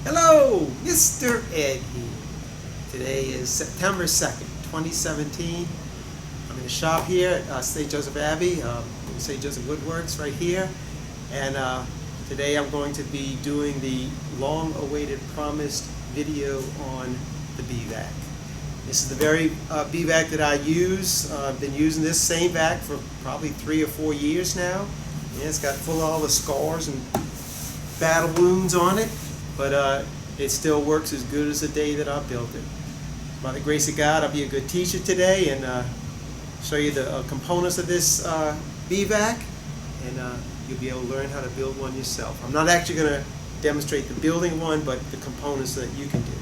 Hello, Mr. Ed here. Today is September 2nd, 2017. I'm in the shop here at St. Joseph Abbey, St. Joseph Woodworks right here. And today I'm going to be doing the long-awaited promised video on the B-vac. This is the very B-vac that I use. I've been using this same vac for probably 3 or 4 years now. Yeah, it's got full of all the scars and battle wounds on it. But it still works as good as the day that I built it. By the grace of God, I'll be a good teacher today and show you the components of this B-vac, and you'll be able to learn how to build one yourself. I'm not actually going to demonstrate the building one, but the components that you can do.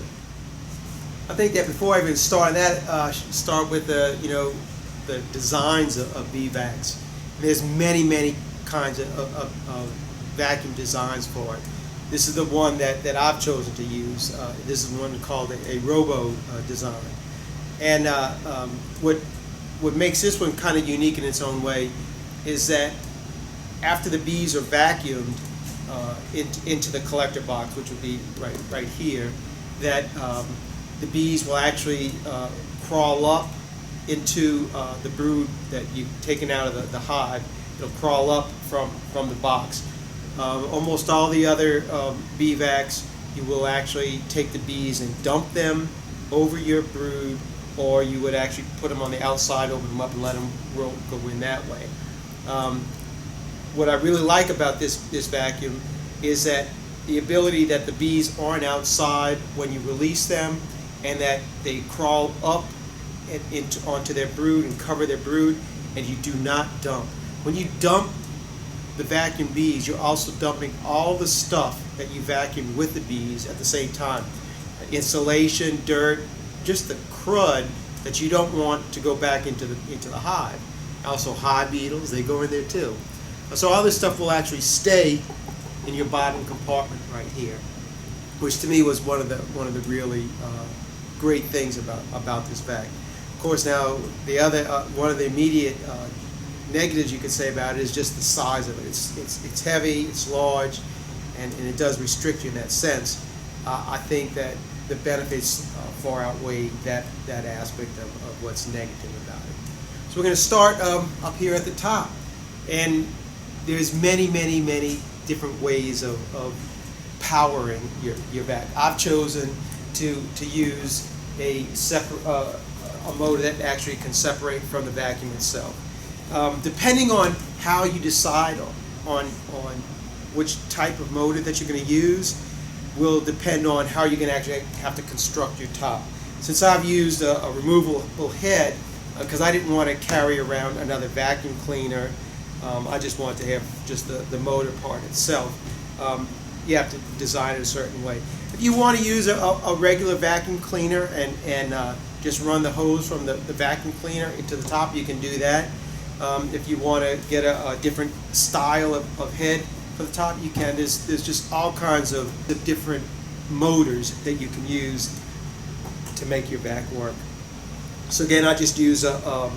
I think that before I even start that, I should start with the designs of B-vacs. There's many kinds of vacuum designs for it. This is the one that I've chosen to use. This is one called a Robo design. And what makes this one kind of unique in its own way is that after the bees are vacuumed into the collector box, which would be right here, that the bees will actually crawl up into the brood that you've taken out of the hive. It'll crawl up from the box. Almost all the other B-vacs, you will actually take the bees and dump them over your brood, or you would actually put them on the outside, open them up, and let them go in that way. What I really like about this vacuum is that the ability that the bees aren't outside when you release them, and that they crawl up onto their brood and cover their brood, and you do not dump. When you dump the vacuum bees, you're also dumping all the stuff that you vacuumed with the bees at the same time. Insulation, dirt, just the crud that you don't want to go back into the hive. Also hive beetles, they go in there too. So all this stuff will actually stay in your bottom compartment right here, which to me was one of the really great things about this vac. Of course, now the other one of the immediate negatives you could say about it is just the size of it. It's heavy, it's large, and it does restrict you in that sense. I think that the benefits far outweigh that aspect of what's negative about it. So we're going to start up here at the top, and there's many different ways of powering your vac. I've chosen to use a separate a motor that actually can separate from the vacuum itself. Depending on how you decide on which type of motor that you're going to use will depend on how you're going to actually have to construct your top. Since I've used a removable head, because I didn't want to carry around another vacuum cleaner, I just wanted to have just the motor part itself. You have to design it a certain way. If you want to use a regular vacuum cleaner and just run the hose from the vacuum cleaner into the top, you can do that. If you want to get a different style of head for the top, you can. There's just all kinds of different motors that you can use to make your vac work. So again, I just use a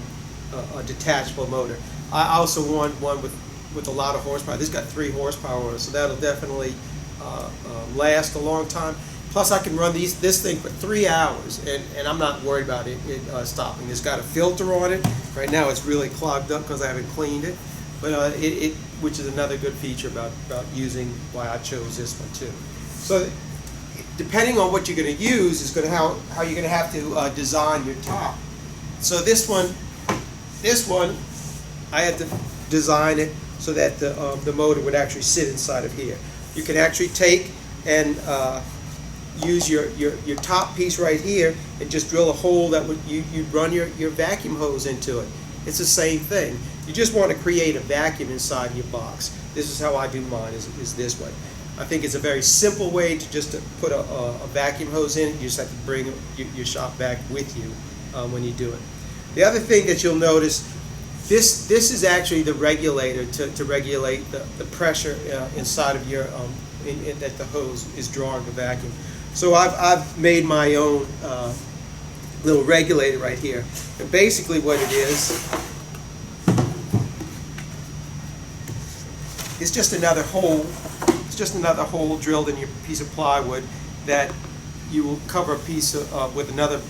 detachable motor. I also want one with a lot of horsepower. This got 3 horsepower, so that'll definitely last a long time. Plus, I can run this thing for 3 hours, and I'm not worried about it stopping. It's got a filter on it. Right now, it's really clogged up because I haven't cleaned it. But which is another good feature about using why I chose this one too. So, depending on what you're going to use is going to how you're going to have to design your top. So this one, I had to design it so that the motor would actually sit inside of here. You can actually take and use your top piece right here and just drill a hole that you'd run your vacuum hose into it. It's the same thing. You just want to create a vacuum inside your box. This is how I do mine, is this way. I think it's a very simple way to put a vacuum hose in. You just have to bring your shop vac with you when you do it. The other thing that you'll notice, this is actually the regulator to regulate the pressure inside of your that the hose is drawing the vacuum. So I've made my own little regulator right here. And basically what it is just another hole. It's just another hole drilled in your piece of plywood that you will cover a piece with another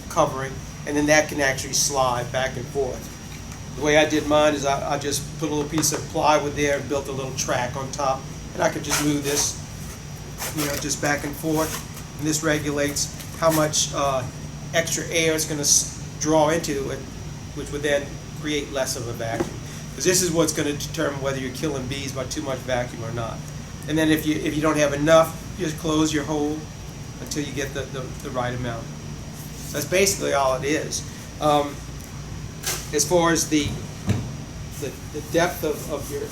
covering, and then that can actually slide back and forth. The way I did mine is I just put a little piece of plywood there and built a little track on top, and I could just move this, just back and forth, and this regulates how much extra air is going to draw into it, which would then create less of a vacuum. Because this is what's going to determine whether you're killing bees by too much vacuum or not. And then if you don't have enough, you just close your hole until you get the right amount. So that's basically all it is. As far as the depth of your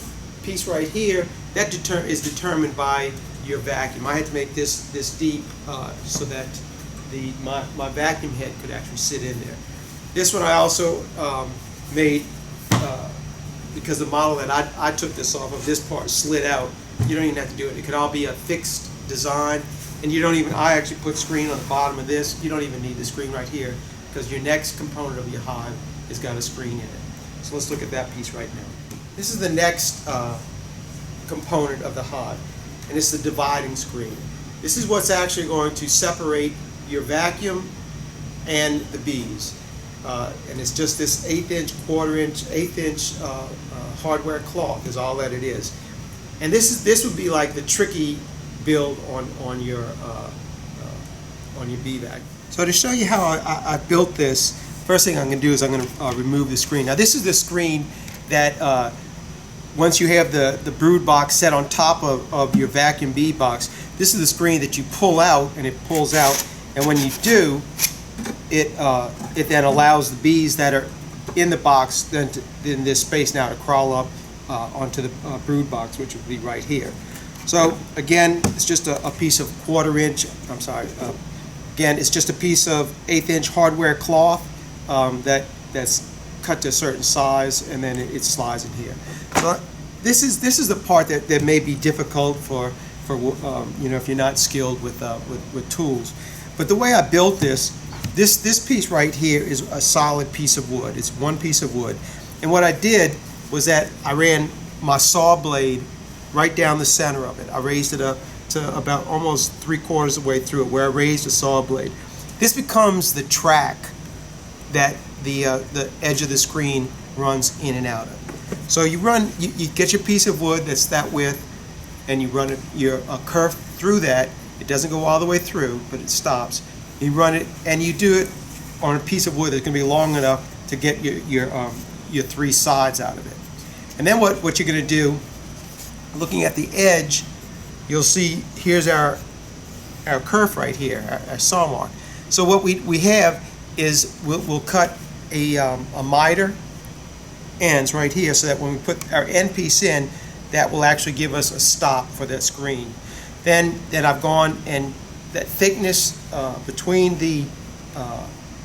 piece right here, that is determined by your vacuum. I had to make this deep so that my vacuum head could actually sit in there. This one I also made because the model that I took this off of, this part slid out. You don't even have to do it. It could all be a fixed design, and you don't even. I actually put screen on the bottom of this. You don't even need the screen right here because your next component of your hive has got a screen in it. So let's look at that piece right now. This is the next component of the hive, and it's the dividing screen. This is what's actually going to separate your vacuum and the bees. And it's just this 1/8 inch, 1/4 inch hardware cloth is all that it is. And this would be like the tricky build on your bee vac. So to show you how I built this, first thing I'm going to do is I'm going to remove the screen. Now this is the screen that once you have the brood box set on top of your vacuum bee box, this is the screen that you pull out, and it pulls out, and when you do, it then allows the bees that are in the box then in this space now to crawl up onto the brood box, which would be right here. So again, it's just a piece of 1/4 inch. Again, it's just a piece of 1/8 inch hardware cloth that's cut to a certain size, and then it slides in here. So this is the part that may be difficult for if you're not skilled with tools. But the way I built this piece right here is a solid piece of wood. It's one piece of wood. And what I did was that I ran my saw blade right down the center of it. I raised it up to about almost 3/4 of the way through it, where I raised the saw blade. This becomes the track that the edge of the screen runs in and out of. So you get your piece of wood that's that width, and you run a curve through that. It doesn't go all the way through, but it stops. You run it, and you do it on a piece of wood that's going to be long enough to get your 3 sides out of it. And then what you're going to do, looking at the edge, you'll see here's our kerf right here, our saw mark. So what we have is we'll cut a miter ends right here, so that when we put our end piece in, that will actually give us a stop for that screen. Then I've gone, and that thickness between the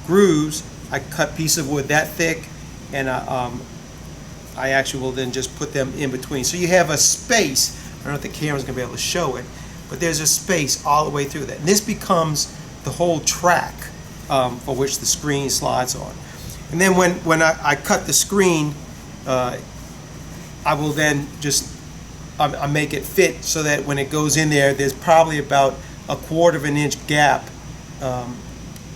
grooves, I cut piece of wood that thick, and I actually will then just put them in between. So you have a space. I don't know if the camera's going to be able to show it, but there's a space all the way through that. And this becomes the whole track for which the screen slides on. And then when I cut the screen, I will then just I make it fit so that when it goes in there, there's probably about 1/4 inch gap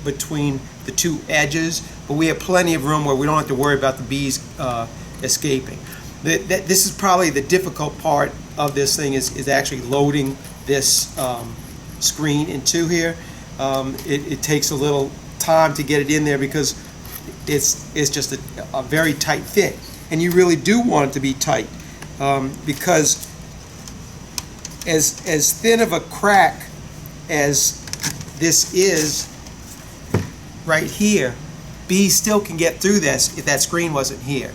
between the 2 edges, but we have plenty of room where we don't have to worry about the bees escaping. This is probably the difficult part of this thing is actually loading this screen into here. It takes a little time to get it in there because it's just a very tight fit, and you really do want it to be tight because as thin of a crack as this is right here, bees still can get through this if that screen wasn't here.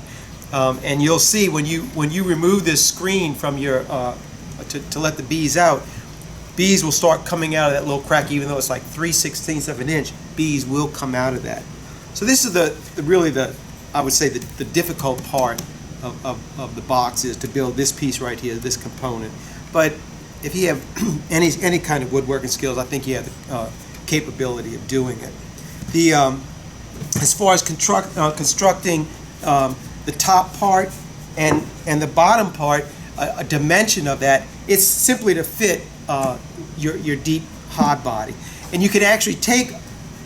And you'll see when you remove this screen from your to let the bees out, bees will start coming out of that little crack, even though it's like 3/16 of an inch. Bees will come out of that. So this is really I would say the difficult part of the box is to build this piece right here, this component. But if you have any kind of woodworking skills, I think you have the capability of doing it. As far as constructing the top part and the bottom part, a dimension of that, it's simply to fit your deep hard body. And you can actually take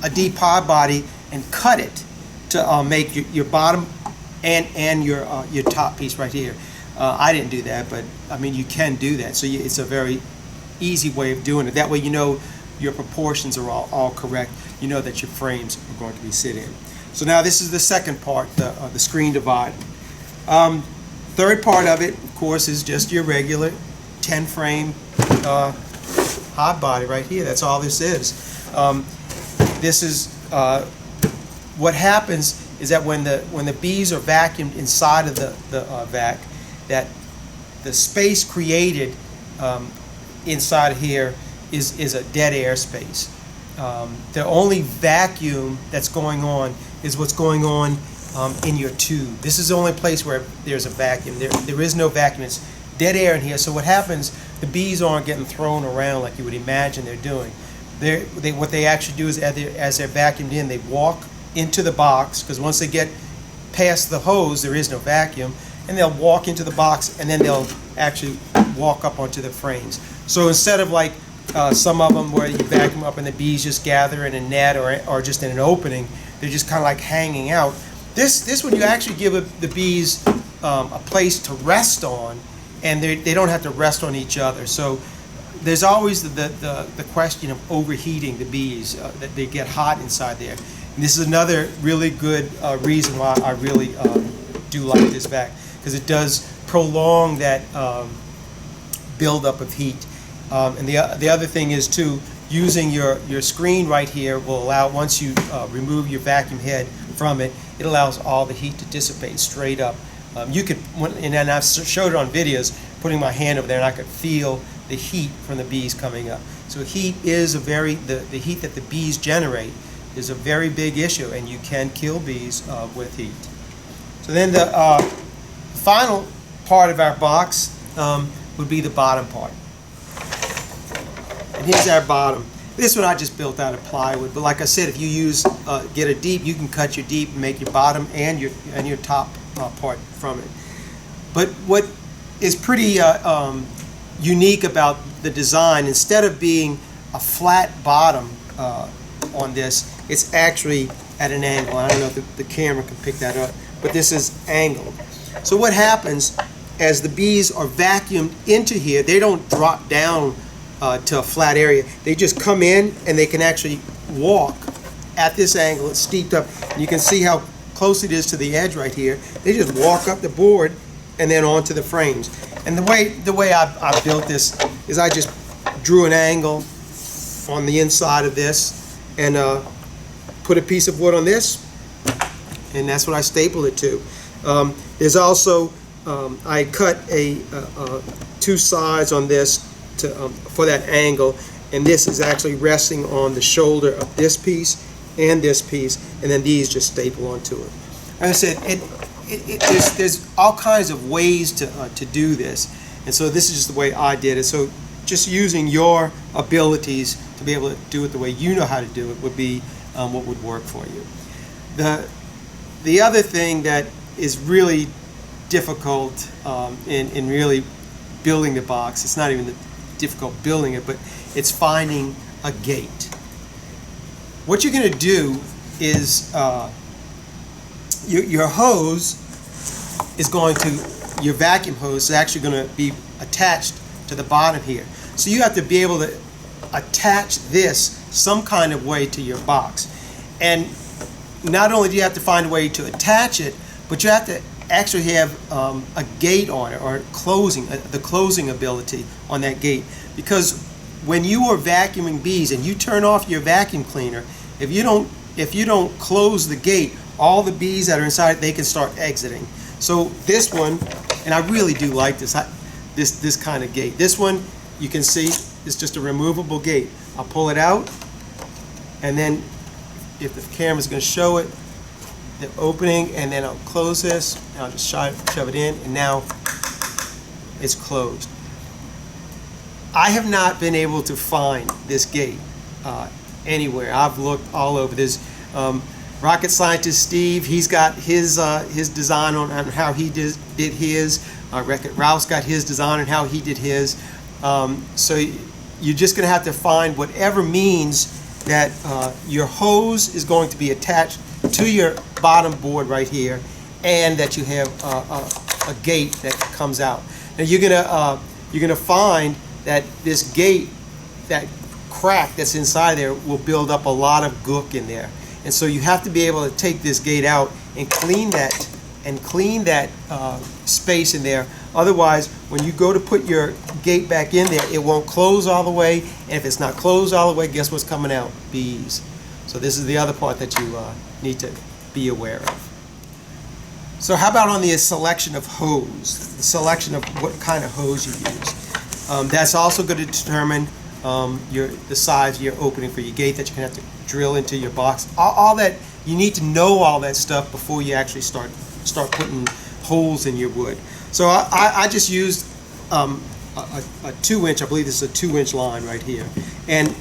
a deep hard body and cut it to make your bottom and your top piece right here. I didn't do that, but I mean you can do that. So it's a very easy way of doing it. That way you know your proportions are all correct. You know that your frames are going to be sitting. So now this is the second part, the screen divider. Third part of it, of course, is just your regular 10 frame hard body right here. That's all this is. This is what happens is that when the bees are vacuumed inside of the vac, that the space created inside here is a dead air space. The only vacuum that's going on is what's going on in your tube. This is the only place where there's a vacuum. There is no vacuum. It's dead air in here. So what happens, the bees aren't getting thrown around like you would imagine they're doing. What they actually do is as they're vacuumed in, they walk into the box, because once they get past the hose, there is no vacuum, and they'll walk into the box, and then they'll actually walk up onto the frames. So instead of like some of them where you vacuum up and the bees just gather in a net or just in an opening, they're just kind of like hanging out. This one you actually give the bees a place to rest on, and they don't have to rest on each other. So there's always the question of overheating the bees, that they get hot inside there. And this is another really good reason why I really do like this vac, because it does prolong that buildup of heat. And the other thing is too, using your screen right here will allow, once you remove your vacuum head from it, it allows all the heat to dissipate straight up. You could, and I've showed it on videos, putting my hand over there, and I could feel the heat from the bees coming up. So heat is the heat that the bees generate is a very big issue, and you can kill bees with heat. So then the final part of our box would be the bottom part. And here's our bottom. This one I just built out of plywood, but like I said, if you get a deep, you can cut your deep and make your bottom and your top part from it. But what is pretty unique about the design, instead of being a flat bottom on this, it's actually at an angle. I don't know if the camera can pick that up, but this is angled. So what happens as the bees are vacuumed into here, they don't drop down to a flat area. They just come in and they can actually walk at this angle. It's steeped up. And you can see how close it is to the edge right here. They just walk up the board and then onto the frames. And the way I built this is I just drew an angle on the inside of this and put a piece of wood on this, and that's what I stapled it to. There's also I cut two sides on this for that angle, and this is actually resting on the shoulder of this piece and this piece, and then these just staple onto it. Like I said, there's all kinds of ways to do this, and so this is just the way I did it. So just using your abilities to be able to do it the way you know how to do it would be what would work for you. The other thing that is really difficult in really building the box, it's not even difficult building it, but it's finding a gate. What you're going to do is your hose is going to, your vacuum hose is actually going to be attached to the bottom here. So you have to be able to attach this some kind of way to your box. And not only do you have to find a way to attach it, but you have to actually have a gate on it, or closing, the closing ability on that gate. Because when you are vacuuming bees and you turn off your vacuum cleaner, if you don't close the gate, all the bees that are inside, they can start exiting. So this one, and I really do like this kind of gate. This one, you can see, is just a removable gate. I'll pull it out, and then if the camera's going to show it, the opening, and then I'll close this, and I'll just shove it in, and now it's closed. I have not been able to find this gate anywhere. I've looked all over. There's rocket scientist Steve, he's got his design on how he did his. Wreck-It Ralph's got his design on how he did his. So you're just going to have to find whatever means that your hose is going to be attached to your bottom board right here, and that you have a gate that comes out. Now you're gonna find that this gate, that crack that's inside there, will build up a lot of gook in there, and so you have to be able to take this gate out and clean that space in there. Otherwise, when you go to put your gate back in there, it won't close all the way, and if it's not closed all the way, guess what's coming out? Bees. So this is the other part that you need to be aware of. So how about on the selection of hose, the selection of what kind of hose you use? That's also going to determine the size of your opening for your gate that you're going to have to drill into your box. All that, you need to know all that stuff before you actually start putting holes in your wood. So I just used a 2-inch, I believe this is a 2-inch line right here. And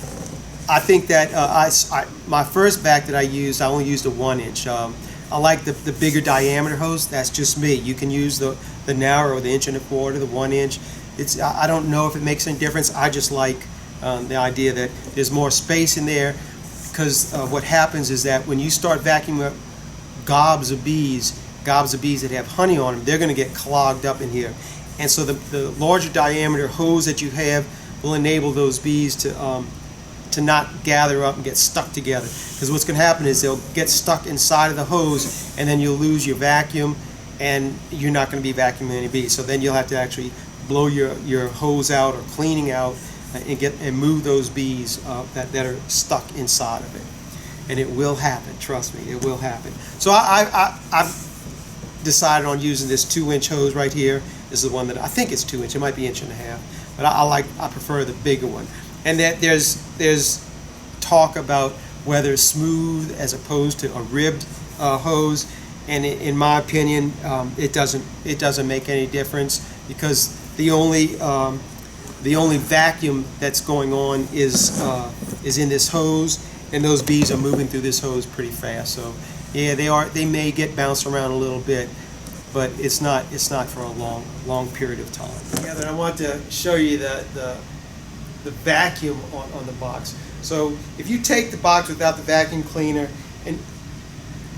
I think that my first back that I used, I only used a 1-inch. I like the bigger diameter hose. That's just me. You can use the narrow, the 1.25 inch, the 1-inch. I don't know if it makes any difference. I just like the idea that there's more space in there, because what happens is that when you start vacuuming up gobs of bees that have honey on them, they're going to get clogged up in here. And so the larger diameter hose that you have will enable those bees to not gather up and get stuck together. Because what's going to happen is they'll get stuck inside of the hose, and then you'll lose your vacuum, and you're not going to be vacuuming any bees. So then you'll have to actually blow your hose out or cleaning out and move those bees that are stuck inside of it. And it will happen, trust me, it will happen. So I've decided on using this 2-inch hose right here. This is the one that I think it's 2-inch, it might be 1.5 inches, but I prefer the bigger one. And that there's talk about whether it's smooth as opposed to a ribbed hose, and in my opinion, it doesn't make any difference, because the only vacuum that's going on is in this hose, and those bees are moving through this hose pretty fast. So yeah, they may get bounced around a little bit, but it's not for a long period of time. Yeah, then I want to show you the vacuum on the box. So if you take the box without the vacuum cleaner and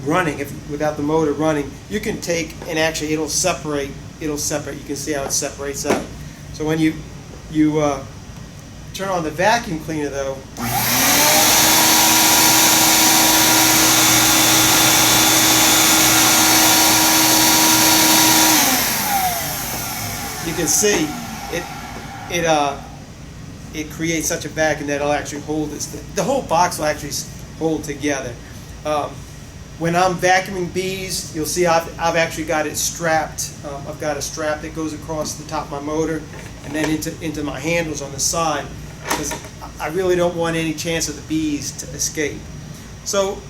running, without the motor running, you can take, and actually it'll separate. You can see how it separates out. So when you turn on the vacuum cleaner though, you can see it creates such a vacuum that it'll actually hold this. The whole box will actually hold together. When I'm vacuuming bees, you'll see I've actually got it strapped. I've got a strap that goes across the top of my motor and then into my handles on the side, because I really don't want any chance of the bees to escape. So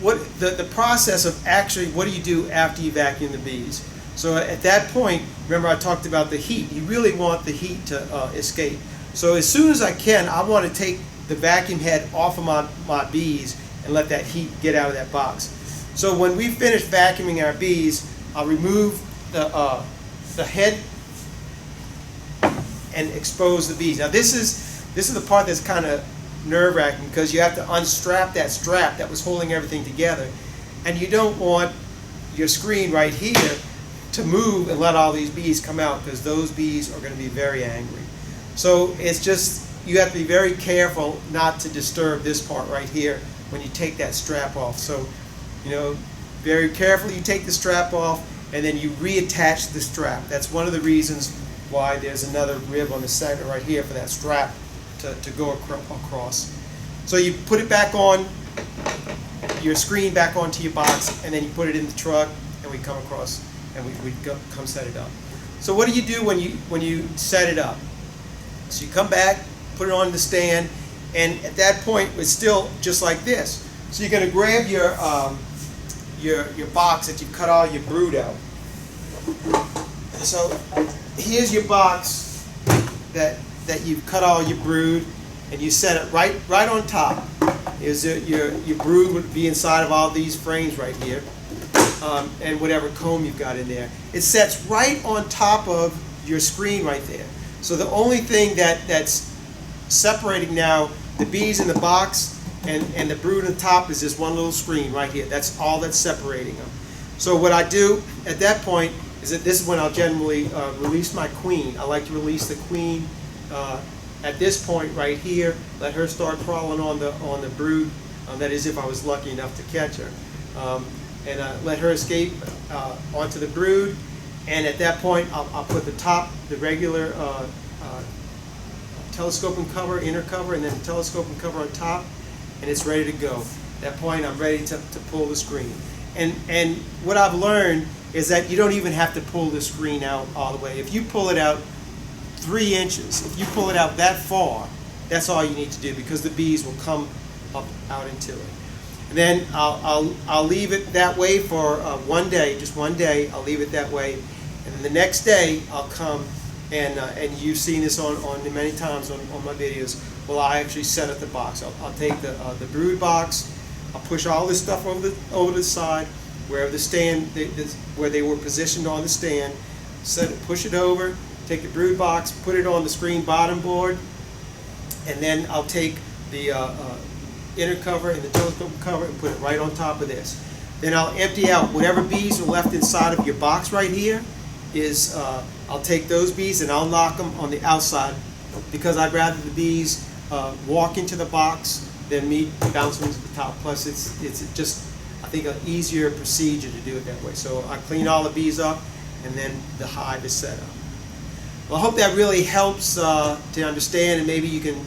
what the process of actually, what do you do after you vacuum the bees? So at that point, remember I talked about the heat. You really want the heat to escape. So as soon as I can, I want to take the vacuum head off of my bees and let that heat get out of that box. So when we finish vacuuming our bees, I'll remove the head and expose the bees. Now this is the part that's kind of nerve-wracking, because you have to unstrap that strap that was holding everything together, and you don't want your screen right here to move and let all these bees come out, because those bees are going to be very angry. So it's just, you have to be very careful not to disturb this part right here when you take that strap off. So, very carefully you take the strap off, and then you reattach the strap. That's one of the reasons why there's another rib on the center right here for that strap to go across. So you put it back on, your screen back onto your box, and then you put it in the truck, and we come across and we come set it up. So what do you do when you set it up? So you come back, put it on the stand, and at that point it's still just like this. So you're going to grab your box that you've cut all your brood out. So here's your box that you've cut all your brood, and you set it right on top. Your brood would be inside of all these frames right here, and whatever comb you've got in there. It sets right on top of your screen right there. So the only thing that's separating now the bees in the box and the brood on the top is this one little screen right here. That's all that's separating them. So what I do at that point is that this is when I'll generally release my queen. I like to release the queen at this point right here. Let her start crawling on the brood. That is, if I was lucky enough to catch her. And let her escape onto the brood. And at that point, I'll put the regular telescoping cover, inner cover, and then the telescoping cover on top, and it's ready to go. At that point, I'm ready to pull the screen. And what I've learned is that you don't even have to pull the screen out all the way. If you pull it out 3 inches, if you pull it out that far, that's all you need to do, because the bees will come up out into it. And then I'll leave it that way for one day, just one day. I'll leave it that way, and then the next day I'll come and you've seen this on many times on my videos. Well, I actually set up the box. I'll take the brood box. I'll push all this stuff over the side, wherever the stand, where they were positioned on the stand. Push it over. Take the brood box, put it on the screen bottom board, and then I'll take the inner cover and the telescope cover and put it right on top of this. Then I'll empty out whatever bees are left inside of your box right here. I'll take those bees and I'll lock them on the outside, because I'd rather the bees walk into the box than me bounce them to the top. Plus, it's just, I think, an easier procedure to do it that way. So I clean all the bees up, and then the hive is set up. Well, I hope that really helps to understand, and maybe you can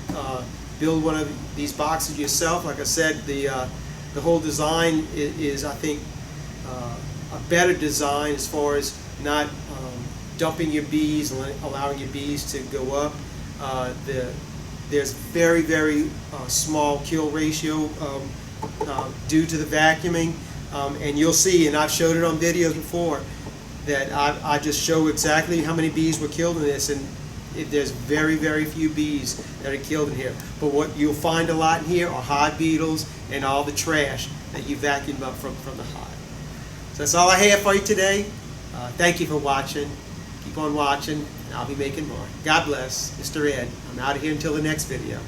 build one of these boxes yourself. Like I said, the whole design is I think, a better design as far as not dumping your bees and allowing your bees to go up. There's very, very small kill ratio due to the vacuuming, and you'll see, and I've showed it on videos before, that I just show exactly how many bees were killed in this, and there's very, very few bees that are killed in here. But what you'll find a lot in here are hive beetles and all the trash that you vacuumed up from the hive. So that's all I have for you today. Thank you for watching. Keep on watching, and I'll be making more. God bless. Mr. Ed. I'm out of here until the next video.